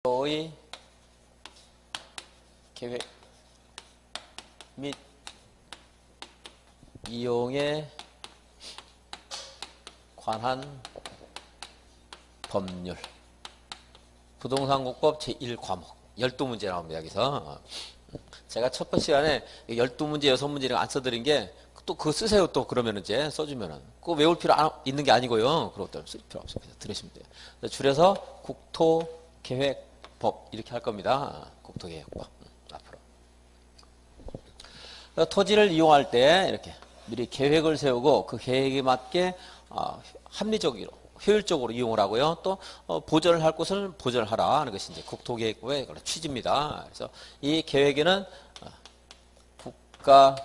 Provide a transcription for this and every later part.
의 계획 및 이용에 관한 법률 부동산공법 제1과목 12문제 나옵니다. 여기서 제가 첫 번째 시간에 12문제 6문제 이런 거 안 써드린 게 또 그거 쓰세요. 또 그러면 이제 써주면은 그거 외울 필요 있는 게 아니고요. 그런 것들 쓸 필요 없어요. 들으시면 돼요. 줄여서 국토계획법 이렇게 할 겁니다. 국토계획법 앞으로 토지를 이용할 때 이렇게 미리 계획을 세우고 그 계획에 맞게 합리적으로 효율적으로 이용을 하고요. 또 보전을 할 곳은 보전하라 하는 것이 이제 국토계획법의 취지입니다. 그래서 이 계획에는 국가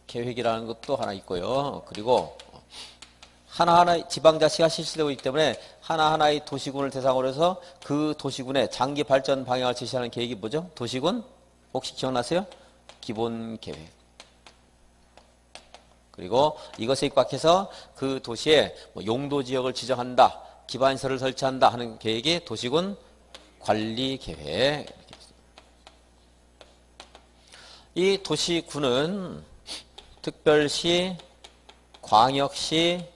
계획이라는 것도 하나 있고요. 그리고 하나하나 지방자치가 실시되고 있기 때문에 하나하나의 도시군을 대상으로 해서 그 도시군의 장기 발전 방향을 제시하는 계획이 뭐죠? 도시군 혹시 기억나세요? 기본계획. 그리고 이것에 입각해서 그 도시에 용도지역을 지정한다, 기반시설을 설치한다 하는 계획이 도시군 관리계획. 이 도시군은 특별시, 광역시,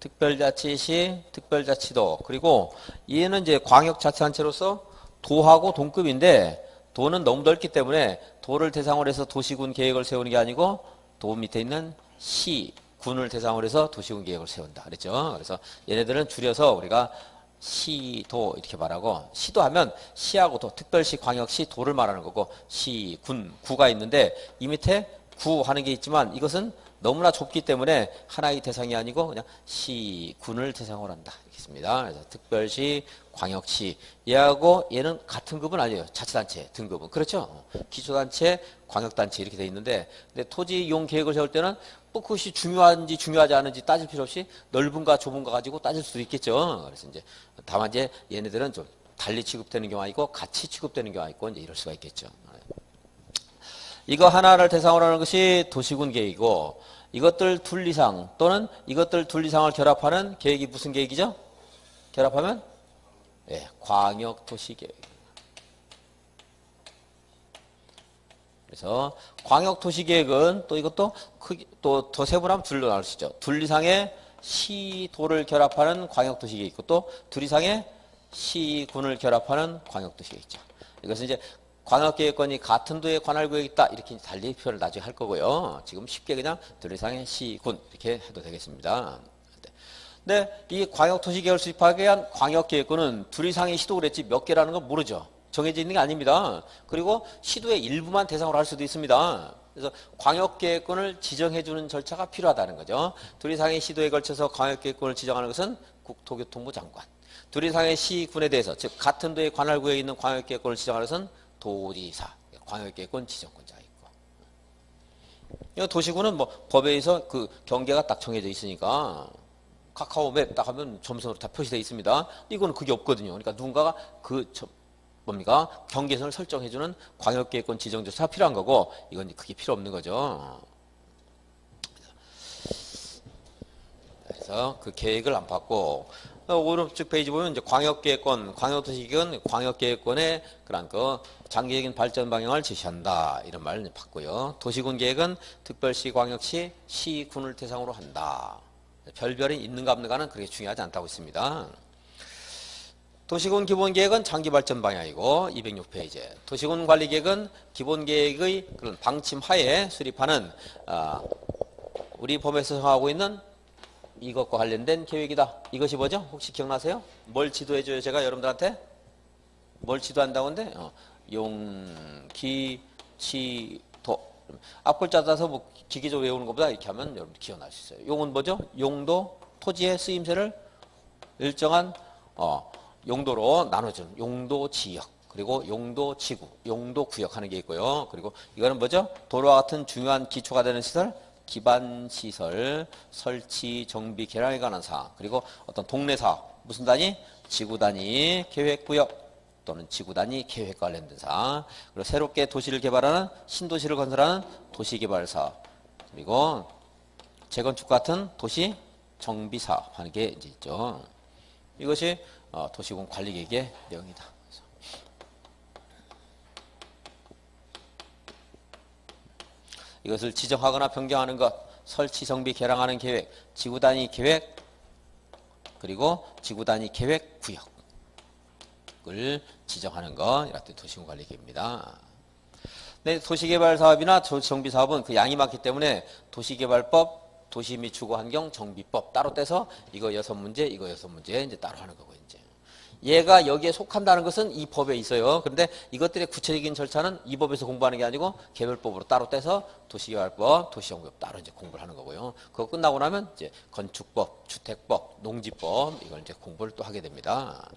특별자치시, 특별자치도, 그리고 얘는 이제 광역자치단체로서 도하고 동급인데 도는 너무 넓기 때문에 도를 대상으로 해서 도시군 계획을 세우는 게 아니고 도 밑에 있는 시, 군을 대상으로 해서 도시군 계획을 세운다 그랬죠. 그래서 얘네들은 줄여서 우리가 시도 이렇게 말하고, 시도 하면 시하고 도, 특별시, 광역시, 도를 말하는 거고, 시, 군, 구가 있는데 이 밑에 구 하는 게 있지만 이것은 너무나 좁기 때문에 하나의 대상이 아니고 그냥 시, 군을 대상으로 한다 이렇게 있습니다. 그래서 특별시, 광역시, 얘하고 얘는 같은 급은 아니에요. 자치단체 등급은. 그렇죠? 기초단체, 광역단체 이렇게 돼 있는데, 근데 토지 이용 계획을 세울 때는 뭐 그것이 중요한지 중요하지 않은지 따질 필요 없이 넓은가 좁은가 가지고 따질 수도 있겠죠. 그래서 이제 다만 이제 얘네들은 좀 달리 취급되는 경우가 있고 같이 취급되는 경우가 있고 이제 이럴 수가 있겠죠. 이거 하나를 대상으로 하는 것이 도시군 계획이고, 이것들 둘 이상 또는 이것들 둘 이상을 결합하는 계획이 무슨 계획이죠? 결합하면 광역도시계획. 그래서 광역도시계획은 또 이것도 또 더 세분하면 둘로 나눌 수 있죠. 둘 이상의 시도를 결합하는 광역도시계획 있고, 또 둘 이상의 시군을 결합하는 광역도시계획 있죠. 이것은 이제 광역계획권이 같은 도에 관할 구역이 있다 이렇게 달리 표현을 나중에 할 거고요. 지금 쉽게 그냥 둘 이상의 시군 이렇게 해도 되겠습니다. 근데 이 광역도시계획을 수립하기 위한 광역계획권은 둘 이상의 시도 그랬지 몇 개라는 건 모르죠. 정해져 있는 게 아닙니다. 그리고 시도의 일부만 대상으로 할 수도 있습니다. 그래서 광역계획권을 지정해주는 절차가 필요하다는 거죠. 둘 이상의 시도에 걸쳐서 광역계획권을 지정하는 것은 국토교통부 장관. 둘 이상의 시군에 대해서, 즉 같은 도에 관할 구역에 있는 광역계획권을 지정하는 것은 도지사, 광역계획권 지정권자가 있고. 도시군은 뭐 법에 의해서 그 경계가 딱 정해져 있으니까 카카오맵 딱 하면 점선으로 다 표시되어 있습니다. 이거는 그게 없거든요. 그러니까 누군가가 뭡니까? 경계선을 설정해주는 광역계획권 지정조차가 필요한 거고, 이건 그게 필요 없는 거죠. 그래서 그 계획을 안 받고, 오른쪽 페이지 보면 이제 광역계획권, 광역도시계획은 광역계획권의 그런 장기적인 발전 방향을 제시한다 이런 말을 받고요. 도시군 계획은 특별시, 광역시, 시군을 대상으로 한다. 별별이 있는가 없는가는 그렇게 중요하지 않다고 있습니다. 도시군 기본계획은 장기발전 방향이고, 206페이지. 도시군 관리계획은 기본계획의 그런 방침하에 수립하는 우리 법에서 정하고 있는 이것과 관련된 계획이다. 이것이 뭐죠? 혹시 기억나세요? 뭘 지도해줘요? 제가 여러분들한테? 뭘 지도한다고 하는데? 용, 기, 도. 앞글자 따서 뭐 기계적으로 외우는 것보다 이렇게 하면 여러분들 기억날 수 있어요. 용은 뭐죠? 용도, 토지의 쓰임새를 일정한 용도로 나눠준 용도 지역, 그리고 용도 지구, 용도 구역 하는 게 있고요. 그리고 이거는 뭐죠? 도로와 같은 중요한 기초가 되는 시설, 기반 시설 설치, 정비, 개량에 관한 사항, 그리고 어떤 동네 사업, 무슨 단위? 지구 단위 계획구역 또는 지구 단위 계획 관련된 사항, 그리고 새롭게 도시를 개발하는 신도시를 건설하는 도시개발 사업, 그리고 재건축 같은 도시 정비 사업 하는 게 이제 있죠. 이것이 도시군 관리계획의 내용이다. 이것을 지정하거나 변경하는 것, 설치, 정비, 개량하는 계획, 지구단위 계획, 그리고 지구단위 계획 구역을 지정하는 것, 이렇게 도시군관리계획입니다. 네, 도시개발 사업이나 정비 사업은 그 양이 많기 때문에 도시개발법, 도시 및 주거환경 정비법 따로 떼서 이거 6문제, 이거 6문제 이제 따로 하는 거고 이제. 얘가 여기에 속한다는 것은 이 법에 있어요. 그런데 이것들의 구체적인 절차는 이 법에서 공부하는 게 아니고 개별법으로 따로 떼서 도시개발법, 도시정비법 따로 이제 공부를 하는 거고요. 그거 끝나고 나면 이제 건축법, 주택법, 농지법 이걸 이제 공부를 또 하게 됩니다.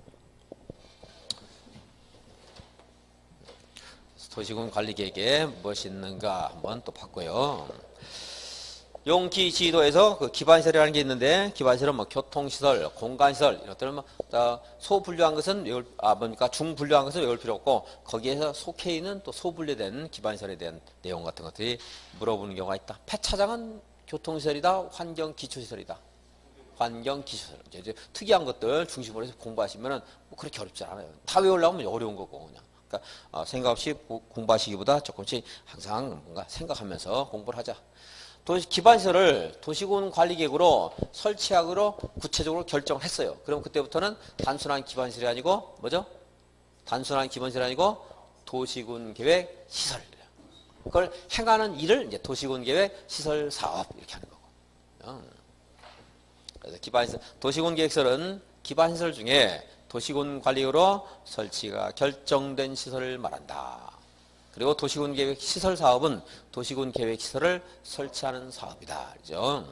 도시군 관리계획에 무엇이 있는가 한번 또 봤고요. 용기지도에서 그 기반시설이라는 게 있는데 기반시설은 뭐 교통시설, 공간시설 이런 것들은 뭐 소분류한 것은 뭡니까 중분류한 것은 외울 필요 없고 거기에서 속해 있는 또 소분류된 기반시설에 대한 내용 같은 것들이 물어보는 경우가 있다. 폐차장은 교통시설이다, 환경기초시설이다. 환경기초시설 이제 특이한 것들 중심으로 해서 공부하시면은 뭐 그렇게 어렵지 않아요. 다 외우려면 어려운 거고 그냥. 그러니까 생각 없이 공부하시기보다 조금씩 항상 뭔가 생각하면서 공부를 하자. 기반시설을 도시군 관리계획으로 설치하기로 구체적으로 결정했어요. 그럼 그때부터는 단순한 기반시설이 아니고 뭐죠? 단순한 기반시설이 아니고 도시군 계획 시설. 그걸 행하는 일을 이제 도시군 계획 시설 사업 이렇게 하는 거고. 그래서 기반시설, 도시군 계획시설은 기반시설 중에 도시군 관리로 설치가 결정된 시설을 말한다. 그리고 도시군 계획 시설 사업은 도시군 계획 시설을 설치하는 사업이다. 그죠?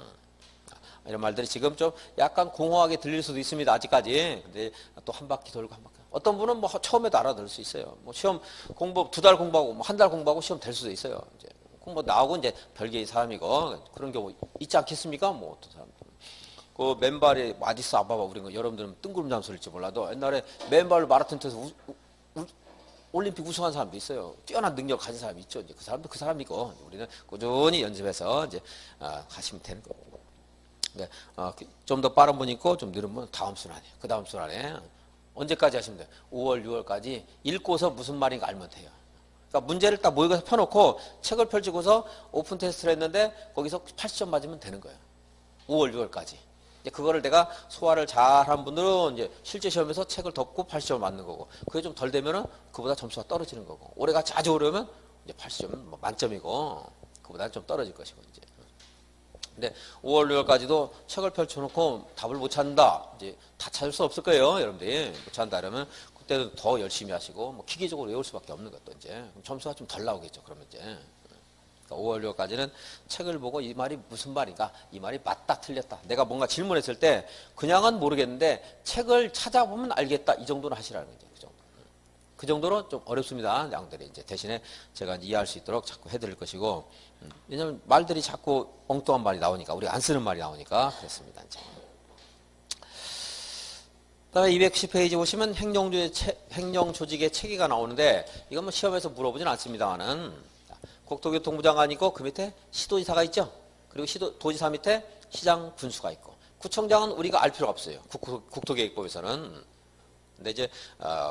이런 말들이 지금 좀 약간 공허하게 들릴 수도 있습니다. 아직까지. 근데 또 한 바퀴 돌고 한 바퀴. 어떤 분은 뭐 처음에도 알아들을 수 있어요. 뭐 시험 공부 2달 공부하고 뭐 1달 공부하고 시험 될 수도 있어요. 이제 공부 나오고 이제 별개의 사람이고 그런 경우 있지 않겠습니까? 뭐 어떤 사람. 그 맨발에 마디스 아바바 우린 거 여러분들은 뜬구름 잠수일지 몰라도 옛날에 맨발로 마라톤 뛰어서 올림픽 우승한 사람도 있어요. 뛰어난 능력 가진 사람이 있죠. 이제 그 사람도 그 사람이고 우리는 꾸준히 연습해서 이제 가시면 되는 거고. 좀 더 빠른 분 있고 좀 느린 분 다음 순환이에요. 그 다음 순환에 언제까지 하시면 돼요? 5월, 6월까지 읽고서 무슨 말인가 알면 돼요. 그러니까 문제를 딱 모의고사 펴놓고 책을 펼치고서 오픈 테스트를 했는데 거기서 80점 맞으면 되는 거예요. 5월, 6월까지. 이제 그거를 내가 소화를 잘한 분들은 이제 실제 시험에서 책을 덮고 80점을 맞는 거고, 그게 좀 덜 되면은 그보다 점수가 떨어지는 거고, 올해가 자주 오르면 이제 80점은 뭐 만점이고, 그보다 좀 떨어질 것이고, 이제. 근데 5월, 6월까지도 책을 펼쳐놓고 답을 못 찾는다. 이제 다 찾을 수 없을 거예요, 여러분들이. 못 찾는다 그러면 그때는 더 열심히 하시고, 뭐 기계적으로 외울 수밖에 없는 것도 이제. 점수가 좀 덜 나오겠죠, 그러면 이제. 5월 6월까지는 책을 보고 이 말이 무슨 말인가, 이 말이 맞다 틀렸다, 내가 뭔가 질문했을 때 그냥은 모르겠는데 책을 찾아보면 알겠다, 이 정도는 하시라는 거죠. 그 정도로 좀 어렵습니다, 양들이. 이제 대신에 제가 이해할 수 있도록 자꾸 해드릴 것이고, 왜냐면 말들이 자꾸 엉뚱한 말이 나오니까, 우리가 안 쓰는 말이 나오니까 그렇습니다. 이제. 그다음에 210페이지 보시면 행정조직의 체계가 나오는데, 이건 뭐 시험에서 물어보진 않습니다만은, 국토교통부 장관이 있고 그 밑에 시도지사가 있죠. 그리고 도지사 밑에 시장 군수가 있고, 구청장은 우리가 알 필요가 없어요. 국토계획법에서는. 근데 이제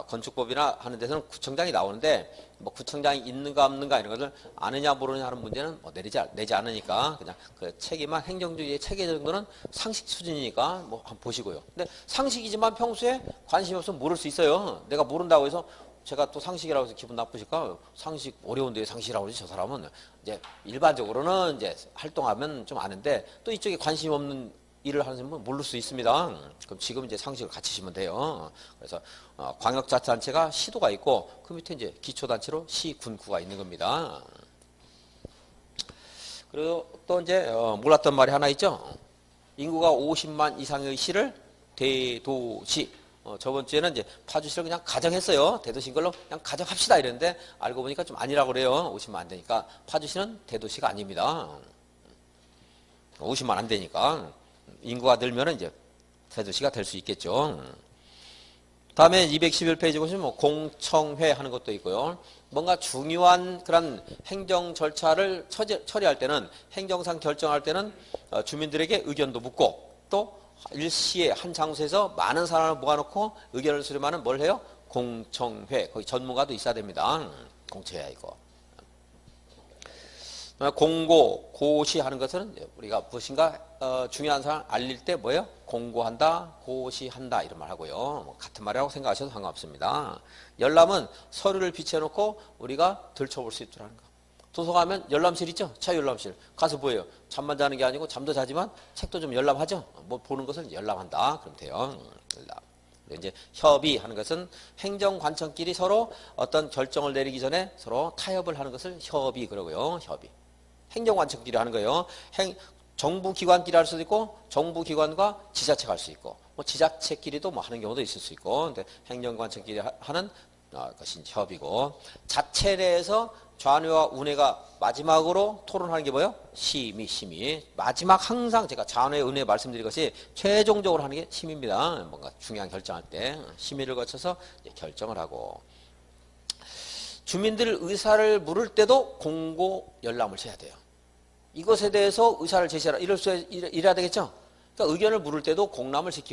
건축법이나 하는 데서는 구청장이 나오는데, 뭐 구청장이 있는가 없는가 이런 것을 아느냐 모르느냐 하는 문제는 뭐 내지 않으니까 그냥 그 책임만, 행정주의의 체계 정도는 상식 수준이니까 뭐 한번 보시고요. 근데 상식이지만 평소에 관심이 없으면 모를 수 있어요. 내가 모른다고 해서 제가 또 상식이라고 해서 기분 나쁘실까? 상식 어려운데 상식이라고 그러지, 저 사람은. 이제 일반적으로는 이제 활동하면 좀 아는데, 또 이쪽에 관심이 없는 일을 하는 사람은 모를 수 있습니다. 그럼 지금 이제 상식을 갖추시면 돼요. 그래서 광역자치단체가 시도가 있고, 그 밑에 이제 기초단체로 시, 군, 구가 있는 겁니다. 그리고 또 이제 몰랐던 말이 하나 있죠. 인구가 50만 이상의 시를 대도시. 저번 주에는 이제 파주시를 그냥 가정했어요. 대도시인 걸로 그냥 가정합시다 이랬는데, 알고 보니까 좀 아니라고 그래요. 50만 안 되니까. 파주시는 대도시가 아닙니다. 50만 안 되니까. 인구가 늘면 이제 대도시가 될 수 있겠죠. 다음에 211페이지 보시면 뭐 공청회 하는 것도 있고요. 뭔가 중요한 그런 행정 절차를 처리할 때는, 행정상 결정할 때는 주민들에게 의견도 묻고, 또 일시에 한 장소에서 많은 사람을 모아놓고 의견을 수렴하는 뭘 해요? 공청회. 거기 전문가도 있어야 됩니다. 공청회 이거. 공고, 고시하는 것은 우리가 무엇인가 중요한 사항을 알릴 때 뭐예요? 공고한다, 고시한다 이런 말 하고요. 뭐 같은 말이라고 생각하셔도 상관없습니다. 열람은 서류를 비춰놓고 우리가 들춰볼 수 있도록 하는 거. 도서관하면 열람실 있죠? 차 열람실. 가서 뭐예요? 잠만 자는 게 아니고 잠도 자지만 책도 좀 열람하죠? 뭐 보는 것을 열람한다. 그럼 돼요. 열람. 이제 협의하는 것은 행정관청끼리 서로 어떤 결정을 내리기 전에 서로 타협을 하는 것을 협의 그러고요. 협의. 행정관청끼리 하는 거예요. 정부기관끼리 할 수도 있고 정부기관과 지자체가 할 수 있고 뭐 지자체끼리도 뭐 하는 경우도 있을 수 있고 근데 행정관청끼리 하는 것이 협의고 자체 내에서 좌뇌와 우뇌가 마지막으로 토론하는 게 뭐예요? 심의. 마지막 항상 제가 좌뇌, 우뇌 말씀드린 것이 최종적으로 하는 게 심의입니다. 뭔가 중요한 결정할 때 심의를 거쳐서 결정을 하고 주민들 의사를 물을 때도 공고 열람을 해야 돼요. 이것에 대해서 의사를 제시하라. 이래야 되겠죠? 그러니까 의견을 물을 때도 공람을 시키고